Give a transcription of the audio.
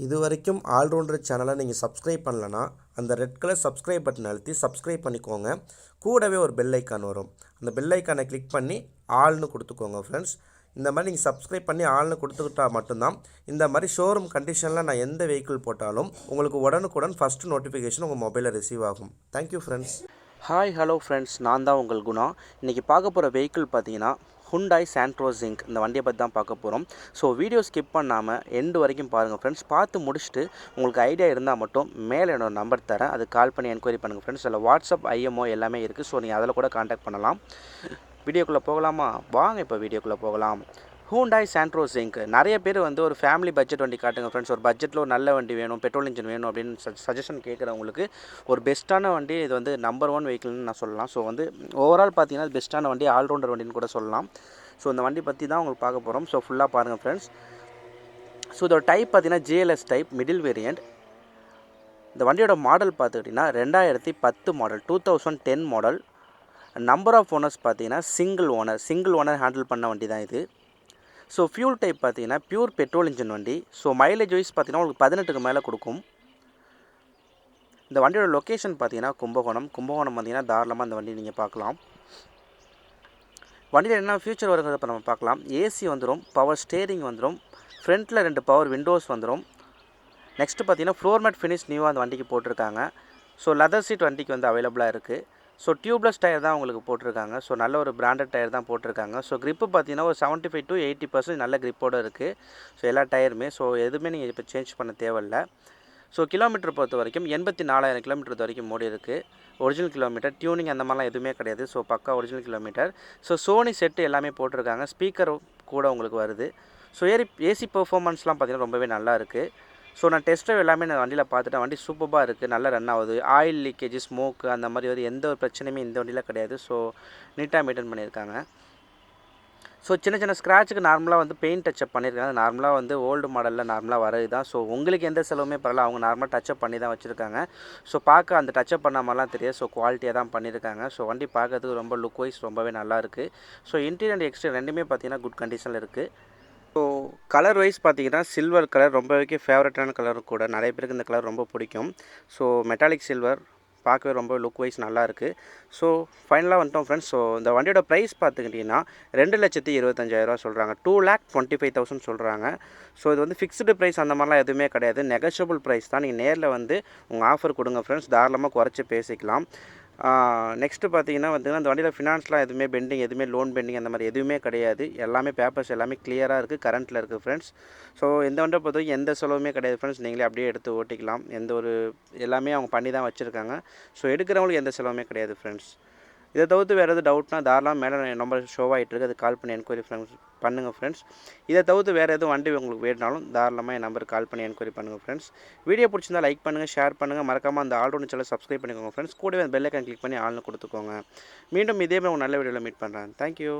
இதுவரைக்கும் ஆல்ரவுண்டர் சேனலை நீங்கள் சப்ஸ்கிரைப் பண்ணலனா அந்த ரெட் கலர் சப்ஸ்கிரைப் பட்டன் அழுத்தி சப்ஸ்கிரைப் பண்ணிக்கோங்க. கூடவே ஒரு பெல் ஐக்கான் வரும். அந்த பெல் ஐக்கானை கிளிக் பண்ணி ஆல்னு கொடுத்துக்கோங்க ஃப்ரெண்ட்ஸ். இந்த மாதிரி நீங்கள் சப்ஸ்கிரைப் பண்ணி ஆல்னு கொடுத்துக்கிட்டா மட்டும்தான் இந்த மாதிரி ஷோரூம் கண்டிஷனில் நான் எந்த வெஹிக்கிள் போட்டாலும் உங்களுக்கு உடனுக்குடன் ஃபஸ்ட்டு நோட்டிஃபிகேஷன் உங்கள் மொபைலில் ரிசீவ் ஆகும். Thank you friends. Hi hello friends, நான் தான் உங்கள் குணா. இன்றைக்கி பார்க்க போகிற வெஹிக்கிள் பார்த்தீங்கன்னா Hyundai Santro xing. இந்த வண்டியை பற்றி தான் பார்க்க போகிறோம். ஸோ வீடியோ ஸ்கிப் பண்ணாமல் எண்டு வரைக்கும் பாருங்கள் ஃப்ரெண்ட்ஸ். பார்த்து முடிச்சுட்டு உங்களுக்கு ஐடியா இருந்தால் மட்டும் மேலே என்னோட நம்பர் தரேன், அது கால் பண்ணி என்கொயரி பண்ணுங்கள் ஃப்ரெண்ட்ஸ். அதில் வாட்ஸ்அப், ஐஎம்ஓ எல்லாமே இருக்குது. ஸோ நீங்கள் அதில் கூட காண்டாக்ட் பண்ணலாம். வீடியோக்குள்ளே போகலாமா? வாங்க இப்போ வீடியோக்குள்ளே போகலாம். Hyundai Santro xing நிறைய பேர் வந்து ஒரு ஃபேமிலி பட்ஜெட் வண்டி காட்டுங்க ஃப்ரெண்ட்ஸ். ஒரு பட்ஜெட்டில் ஒரு நல்ல வண்டி வேணும், பெட்ரோல் இன்ஜின் வேணும் அப்படின்னு சஜஷன் கேட்குறவங்களுக்கு ஒரு பெஸ்ட்டான வண்டி இது வந்து நம்பர் 1 வெஹிக்கிள்னு நான் சொல்லலாம். ஸோ வந்து ஓவரால் பார்த்தீங்கன்னா பெஸ்ட்டான வண்டி, ஆல்ரவுண்டர் வண்டின்னு கூட சொல்லலாம். ஸோ இந்த வண்டி பற்றி தான் உங்களுக்கு பார்க்க போகிறோம். ஸோ ஃபுல்லாக பாருங்கள் ஃப்ரெண்ட்ஸ். ஸோ இதோட டைப் பார்த்தீங்கன்னா ஜிஎல்எஸ் டைப், மிடில் வேரியண்ட். இந்த வண்டியோட மாடல் பார்த்துக்கிட்டிங்கன்னா 2010 model, 2010 model. Number of owners பார்த்தீங்கன்னா சிங்கிள் ஓனர் ஹேண்டில் பண்ண வண்டி தான் இது. ஸோ ஃபியூல் டைப் பார்த்தீங்கன்னா பியூர் பெட்ரோல் இன்ஜின் வண்டி. ஸோ மைலேஜ் வைஸ் பார்த்தீங்கன்னா உங்களுக்கு 18க்கு மேலே கொடுக்கும். இந்த வண்டியோட லொக்கேஷன் பார்த்தீங்கன்னா கும்பகோணம் பார்த்தீங்கன்னா தாராளமாக இந்த வண்டி நீங்கள் பார்க்கலாம். வண்டியில் என்ன ஃபியூச்சர் வருங்கிறத இப்போ நம்ம பார்க்கலாம். ஏசி வந்துடும், பவர் ஸ்டேரிங் வந்துடும், ஃப்ரண்ட்டில் 2 பவர் விண்டோஸ் வந்துடும். நெக்ஸ்ட்டு பார்த்தீங்கன்னா ஃப்ளோர் மேட் ஃபினிஷ் நியூவாக அந்த வண்டிக்கு போட்டிருக்காங்க. ஸோ லெதர் சீட் வண்டிக்கு வந்து அவைலபிளாக இருக்குது. ஸோ டியூப்லெஸ் டயர் தான் உங்களுக்கு போட்டிருக்காங்க. ஸோ நல்ல ஒரு பிராண்டட் டயர் தான் போட்டிருக்காங்க. ஸோ grip பார்த்தீங்கன்னா ஒரு 75 to 80% நல்ல gripோடு இருக்குது. ஸோ எல்லா டயருமே. ஸோ எதுவுமே நீங்கள் இப்போ சேஞ்ச் பண்ண தேவையில்லை. ஸோ கிலோமீட்டர் பொறுத்த வரைக்கும் 84,000 கிலோமீட்டர் வரைக்கும் ஓடி இருக்குது. ஒரிஜினல் கிலோமீட்டர், டியூனிங் அந்த மாதிரிலாம் எதுவுமே கிடையாது. ஸோ பக்கா original kilometre. So Sony set எல்லாமே போட்டிருக்காங்க. ஸ்பீக்கர் கூட உங்களுக்கு வருது. ஸோ ஏசி பெர்ஃபார்மன்ஸ்லாம் பார்த்தீங்கன்னா ரொம்பவே நல்லா இருக்குது. ஸோ நான் டெஸ்ட் ட்ரைவ் எல்லாமே நான் வண்டியில் பார்த்துட்டேன். வண்டி சூப்பராக இருக்குது, நல்லா ரன் ஆகுது. ஆயில் லீக்கேஜ், ஸ்மோக்கு அந்த மாதிரி வந்து எந்த ஒரு பிரச்சனையுமே இந்த வண்டியில் கிடையாது. ஸோ நீட்டாக மெயின்டைன் பண்ணியிருக்காங்க. ஸோ சின்ன சின்ன ஸ்க்ராட்சுக்கு நார்மலாக வந்து பெயிண்ட் டச்சப் பண்ணியிருக்காங்க. நார்மலாக வந்து ஓல்டு மாடலில் நார்மலாக வரது தான். ஸோ உங்களுக்கு எந்த செலவுமே பரவாயில்ல, அவங்க நார்மலாக டச்சப் பண்ணி தான் வச்சுருக்காங்க. ஸோ பார்க்க அந்த டச்சப் பண்ண மாதிரிலாம் தெரியாது. ஸோ குவாலிட்டியாக தான் பண்ணியிருக்காங்க. ஸோ வண்டி பார்க்கறதுக்கு ரொம்ப லுக் வைஸ் ரொம்பவே நல்லாயிருக்கு. ஸோ இன்டீரியர் அண்ட் எக்ஸ்டீரியர் ரெண்டுமே பார்த்தீங்கன்னா குட் கண்டிஷனில் இருக்குது. ஸோ கலர் வைஸ் பார்த்தீங்கன்னா சில்வர் கலர் ரொம்பவே ஃபேவரட்டான கலர் கூட. நிறைய பேருக்கு இந்த கலர் ரொம்ப பிடிக்கும். ஸோ மெட்டாலிக் சில்வர் பார்க்கவே ரொம்ப லுக் வைஸ் நல்லாயிருக்கு. ஸோ ஃபைனலாக வந்துட்டோம் ஃப்ரெண்ட்ஸ். ஸோ இந்த வண்டியோட ப்ரைஸ் பார்த்துக்கிட்டிங்கன்னா 2,25,000 சொல்கிறாங்க. 2,25,000 சொல்கிறாங்க. ஸோ இது வந்து ஃபிக்ஸ்டு ப்ரைஸ் அந்த மாதிரிலாம் எதுவுமே கிடையாது. நெகோஷியபிள் ப்ரைஸ் தான். நீங்கள் நேரில் வந்து உங்கள் ஆஃபர் கொடுங்க ஃப்ரெண்ட்ஸ், தாராளமாக குறைச்சி பேசிக்கலாம். நெக்ஸ்ட்டு பார்த்தீங்கன்னா இந்த வண்டியில் ஃபினான்ஸ்லாம் எதுவுமே பெண்டிங், எதுவுமே லோன் பெண்டிங் அந்த மாதிரி எதுவுமே கிடையாது. எல்லாமே பேப்பர்ஸ் எல்லாமே கிளியராக இருக்குது, கரண்ட்டில் இருக்குது ஃப்ரெண்ட்ஸ். ஸோ இந்த வண்டியை பொறுத்த வரைக்கும் எந்த செலவுமே கிடையாது ஃப்ரெண்ட்ஸ். நீங்களே அப்படியே எடுத்து ஓட்டிக்கலாம். எந்த ஒரு எல்லாமே அவங்க பண்ணி தான் வச்சுருக்காங்க. ஸோ எடுக்கிறவங்களுக்கு எந்த செலவுமே கிடையாது ஃப்ரெண்ட்ஸ். இதை தவிர்த்து வேறு எதுவும் டவுட்னா தாராளமாக மேலே நம்பர் ஷோ ஆகிட்டு இருக்குது, அது கால் பண்ணி என்கொயரி பண்ணுங்கள் ஃப்ரெண்ட்ஸ். இதை தவிர்த்து வேறு எதுவும் வண்டி உங்களுக்கு வேணுனாலும் தாராளமாக என் நம்பருக்கு கால் பண்ணி என்கொயரி பண்ணுங்கள் ஃப்ரெண்ட்ஸ். வீடியோ பிடிச்சிருந்தா லைக் பண்ணுங்கள், ஷேர் பண்ணுங்கள், மறக்காமல் அந்த ஆல்ரவுண்டர் சேனலை சப்ஸ்கிரைப் பண்ணிக்கோங்க ஃப்ரெண்ட்ஸ். கூடவே அந்த பெல் ஐக்கான் கிளிக் பண்ணி ஆல்னு கொடுத்துக்கோங்க. மீண்டும் இதே மாதிரி ஒரு நல்ல வீடியோவில் மீட் பண்ணுறேன். தேங்க்யூ.